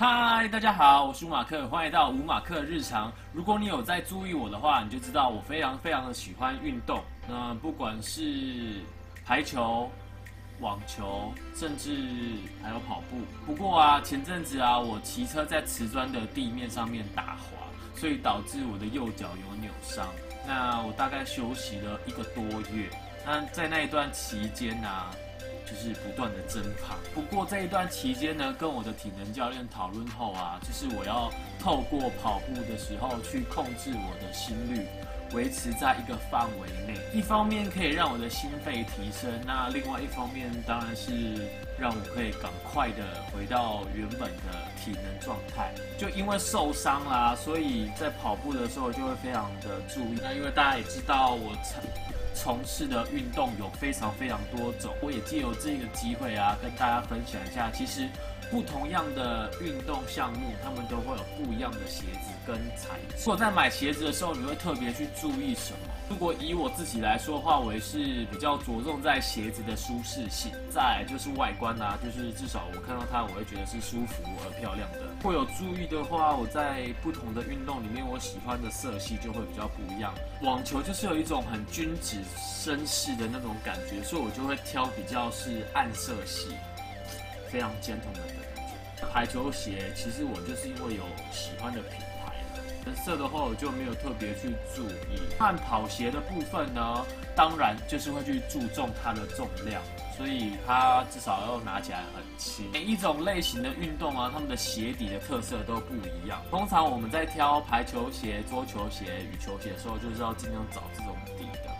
嗨，大家好，我是吴马克，欢迎到吴马克日常。如果你有在注意我的话，你就知道我非常的喜欢运动。那不管是排球、网球，甚至还有跑步。不过啊，前阵子啊，我骑车在瓷砖的地面上面打滑，所以导致我的右脚有扭伤。那我大概休息了1个多月。那在那一段期间啊，就是不断的增胖。不过这一段期间呢，跟我的体能教练讨论后啊，就是我要透过跑步的时候去控制我的心率，维持在一个范围内。一方面可以让我的心肺提升，那另外一方面当然是让我可以赶快的回到原本的体能状态。就因为受伤啦，所以在跑步的时候就会非常的注意。那因为大家也知道我从事的运动有非常多种，我也借由这个机会啊，跟大家分享一下，其实不同样的运动项目，他们都会有不一样的鞋子跟材质。如果在买鞋子的时候，你会特别去注意什么？如果以我自己来说的话，我也是比较着重在鞋子的舒适性，再来就是外观啊，就是至少我看到它，我会觉得是舒服而漂亮的。如果有注意的话，我在不同的运动里面，我喜欢的色系就会比较不一样。网球就是有一种很君子绅士的那种感觉，所以我就会挑比较是暗色系，非常gentleman的感觉。排球鞋其实我就是因为有喜欢的品牌，颜色的话我就没有特别去注意。慢跑鞋的部分呢，当然就是会去注重它的重量，所以它至少要拿起来很轻。每一种类型的运动啊，它们的鞋底的特色都不一样。通常我们在挑排球鞋、桌球鞋、羽球鞋的时候，就是要尽量找这种底的。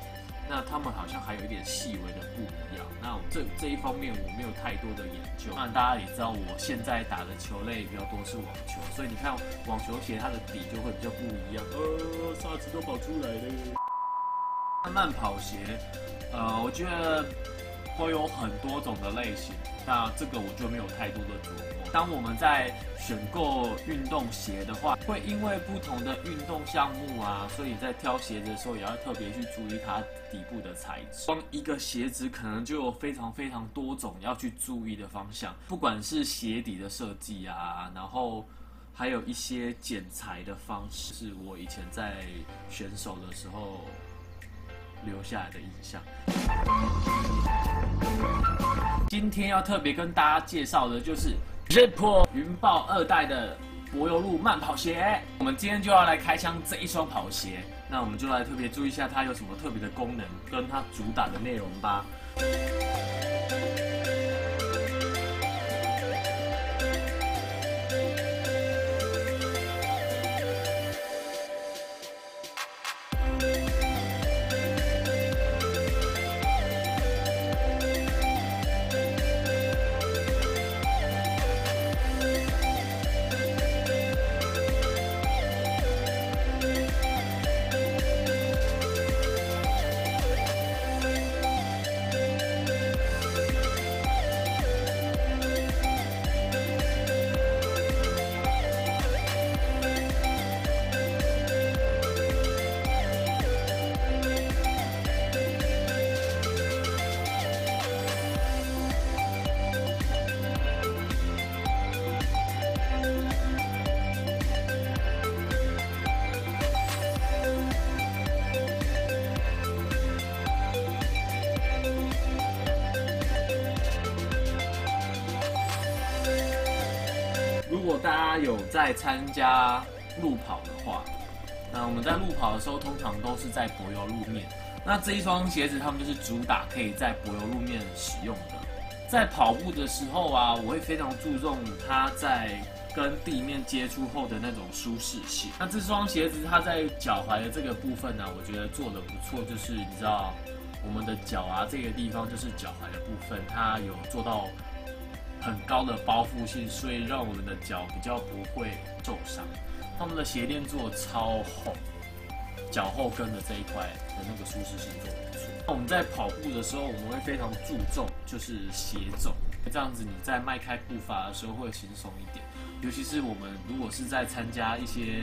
那他们好像还有一点细微的不一样。那这一方面我没有太多的研究。当然大家也知道，我现在打的球类比较多是网球，所以你看网球鞋它的底就会比较不一样。沙子都跑出来了。慢跑鞋，我觉得会有很多种的类型。那这个我就没有太多的琢磨。当我们在选购运动鞋的话，会因为不同的运动项目啊，所以在挑鞋子的时候也要特别去注意它底部的材质。光一个鞋子可能就有非常多种要去注意的方向，不管是鞋底的设计啊，然后还有一些剪裁的方式，是我以前在选手的时候留下来的印象。今天要特别跟大家介绍的就是 Jetpro 云豹2代的柏油路慢跑鞋。我们今天就要来开箱这一双跑鞋，那我们就来特别注意一下它有什么特别的功能，跟它主打的内容吧。如果大家有在参加路跑的话，那我们在路跑的时候通常都是在柏油路面。那这一双鞋子他们就是主打可以在柏油路面使用的。在跑步的时候啊，我会非常注重它在跟地面接触后的那种舒适性。那这双鞋子它在脚踝的这个部分呢，我觉得做得不错，就是你知道我们的脚啊这个地方就是脚踝的部分，它有做到很高的包覆性，所以让我们的脚比较不会受伤。他们的鞋垫做得超厚，脚后跟的这一块的那个舒适性做得不错。那我们在跑步的时候，我们会非常注重就是鞋种，这样子你在迈开步伐的时候会轻松一点。尤其是我们如果是在参加一些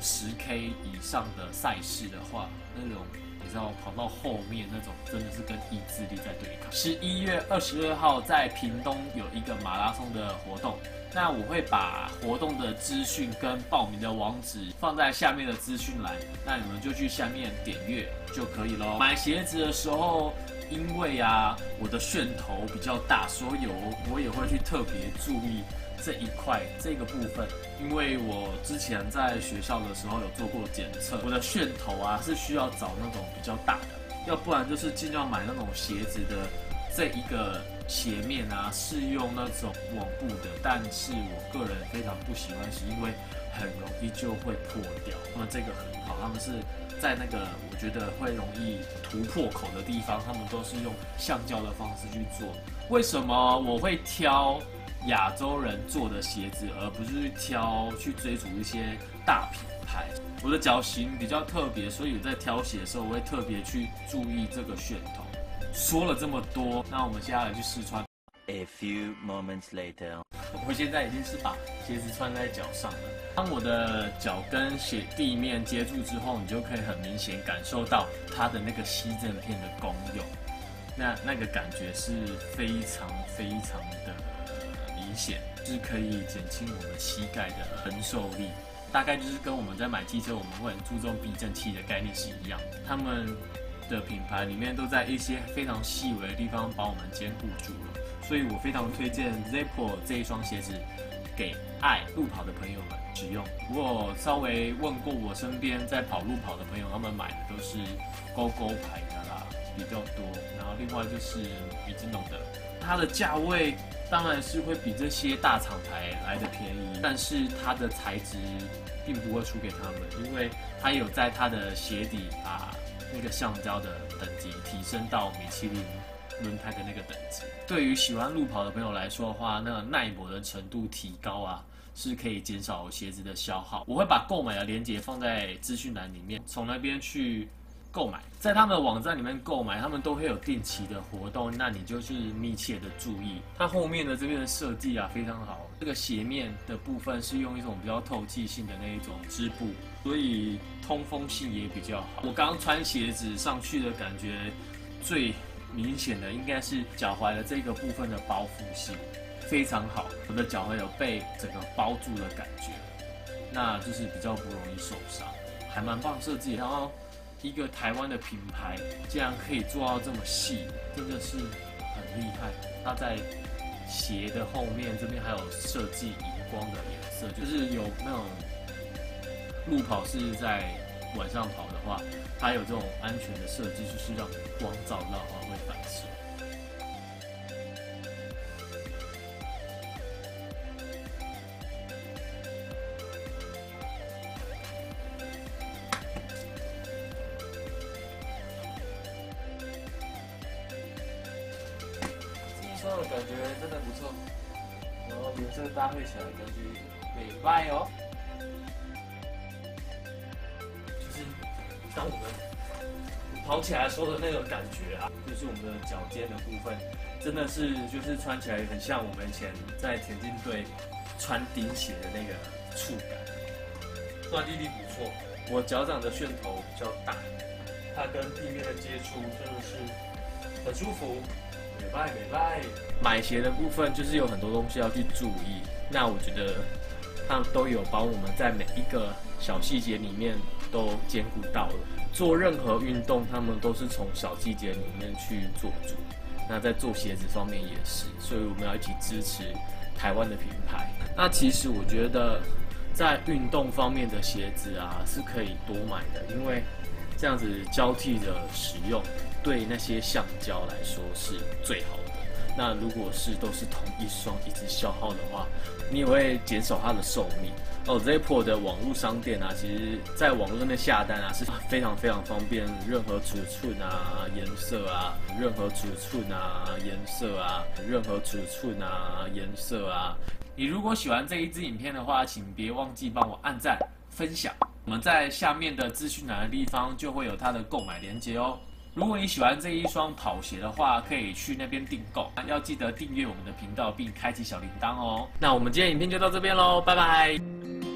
10K 以上的赛事的话，那种你知道跑到后面那种真的是跟意志力在对抗。11月22号在屏东有一个马拉松的活动，那我会把活动的资讯跟报名的网址放在下面的资讯栏，那你们就去下面点阅就可以咯。买鞋子的时候，因为我的楦头比较大，所以我也会去特别注意这一块这个部分，因为我之前在学校的时候有做过检测，我的楦头是需要找那种比较大的，要不然就是尽量买那种鞋子的这一个鞋面是用那种网布的，但是我个人非常不喜欢，是因为很容易就会破掉。那么这个很好，他们是在那个我觉得会容易突破口的地方，他们都是用橡胶的方式去做。为什么我会挑亚洲人做的鞋子，而不是去追逐一些大品牌？我的脚型比较特别，所以我在挑鞋的时候，我会特别去注意这个楦头。说了这么多，那我们接下来去试穿。A few moments later， 我现在已经是把鞋子穿在脚上了。当我的脚跟地面接触之后，你就可以很明显感受到它的那个吸震片的功用。那个感觉是非常非常的明显，就是可以减轻我们膝盖的承受力。大概就是跟我们在买机车，我们会很注重避震器的概念是一样的。他们的品牌里面都在一些非常细微的地方把我们兼顾住了，所以我非常推荐 Zeppo 这一双鞋子给爱路跑的朋友们使用。我稍微问过我身边在跑路跑的朋友，他们买的都是GoGo牌的啦比较多，然后另外就是米兹诺的，它的价位当然是会比这些大厂牌来的便宜，但是它的材质并不会输给他们，因为它有在它的鞋底把那个橡胶的等级提升到米其林轮胎的那个等级。对于喜欢路跑的朋友来说的话，那个耐磨的程度提高是可以减少鞋子的消耗。我会把购买的链接放在资讯栏里面，从那边去购买。在他们的网站里面购买，他们都会有定期的活动，那你就是密切的注意。它后面的这边的设计非常好，这个鞋面的部分是用一种比较透气性的那一种织布，所以通风性也比较好。我刚穿鞋子上去的感觉最明显的应该是脚踝的这个部分的包覆性非常好，我的脚踝有被整个包住的感觉，那就是比较不容易受伤，还蛮棒设计。然后一个台湾的品牌竟然可以做到这么细，真的是很厉害。它在鞋的后面这边还有设计荧光的颜色，就是有那种路跑是在晚上跑的话，它有这种安全的设计，就是让光照到会反射。这一双的感觉真的不错，然后颜色搭配起来感觉美拜哦。当我们跑起来的时候的那个感觉就是我们的脚尖的部分，真的是就是穿起来很像我们以前在田径队穿钉鞋的那个触感，抓地力不错。我脚掌的楦头比较大，它跟地面的接触真的是很舒服，美拜美拜。买鞋的部分就是有很多东西要去注意，那我觉得他们都有帮我们在每一个小细节里面都兼顾到了。做任何运动，他们都是从小细节里面去做主。那在做鞋子方面也是，所以我们要一起支持台湾的品牌。那其实我觉得，在运动方面的鞋子是可以多买的，因为这样子交替的使用，对那些橡胶来说是最好的。那如果都是同一双一直消耗的话，你也会减少它的寿命。Zeppo 的网络商店其实在网络上面下单是非常非常方便，任何尺寸颜色任何尺寸颜色任何尺寸颜色你如果喜欢这一支影片的话，请别忘记帮我按赞、分享。我们在下面的资讯栏的地方就会有它的购买链接哦。如果你喜欢这一双跑鞋的话，可以去那边订购。要记得订阅我们的频道并开启小铃铛哦。那我们今天影片就到这边喽，拜拜。